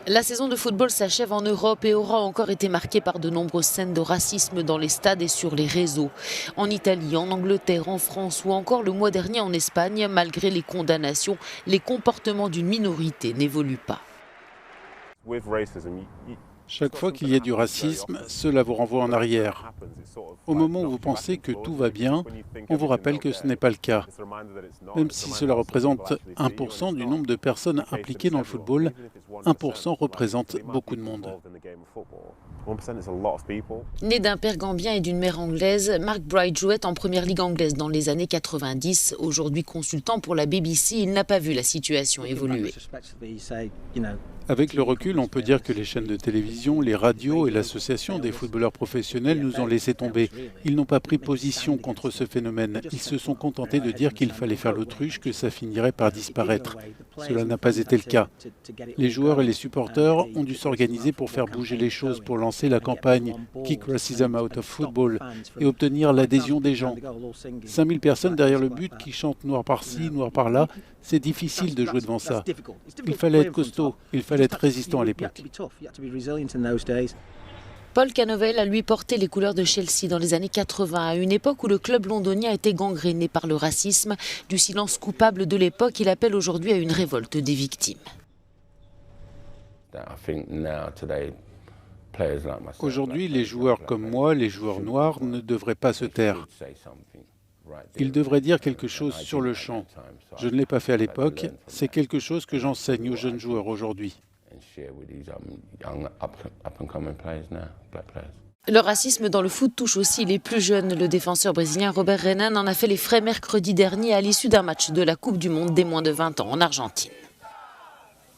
La saison de football s'achève en Europe et aura encore été marquée par de nombreuses scènes de racisme dans les stades et sur les réseaux. En Italie, en Angleterre, en France ou encore le mois dernier en Espagne, malgré les condamnations, les comportements d'une minorité n'évoluent pas. Chaque fois qu'il y a du racisme, cela vous renvoie en arrière. Au moment où vous pensez que tout va bien, on vous rappelle que ce n'est pas le cas. Même si cela représente 1% du nombre de personnes impliquées dans le football, 1% représente beaucoup de monde. Né d'un père gambien et d'une mère anglaise, Mark Bright jouait en première ligue anglaise dans les années 90. Aujourd'hui consultant pour la BBC, il n'a pas vu la situation évoluer. Avec le recul, on peut dire que les chaînes de télévision, les radios et l'association des footballeurs professionnels nous ont laissé tomber. Ils n'ont pas pris position contre ce phénomène. Ils se sont contentés de dire qu'il fallait faire l'autruche, que ça finirait par disparaître. Cela n'a pas été le cas. Les joueurs et les supporters ont dû s'organiser pour faire bouger les choses, pour lancer la campagne « Kick Racism Out of Football » et obtenir l'adhésion des gens. 5000 personnes derrière le but qui chantent noir par-ci, noir par-là, c'est difficile de jouer devant ça. Il fallait être costaud, il fallait être résistant à l'époque. Paul Canovelle a lui porté les couleurs de Chelsea dans les années 80, à une époque où le club londonien était gangréné par le racisme. Du silence coupable de l'époque, il appelle aujourd'hui à une révolte des victimes. Aujourd'hui, les joueurs comme moi, les joueurs noirs, ne devraient pas se taire. Ils devraient dire quelque chose sur le champ. Je ne l'ai pas fait à l'époque, c'est quelque chose que j'enseigne aux jeunes joueurs aujourd'hui. Le racisme dans le foot touche aussi les plus jeunes. Le défenseur brésilien Robert Renan en a fait les frais mercredi dernier à l'issue d'un match de la Coupe du Monde des moins de 20 ans en Argentine.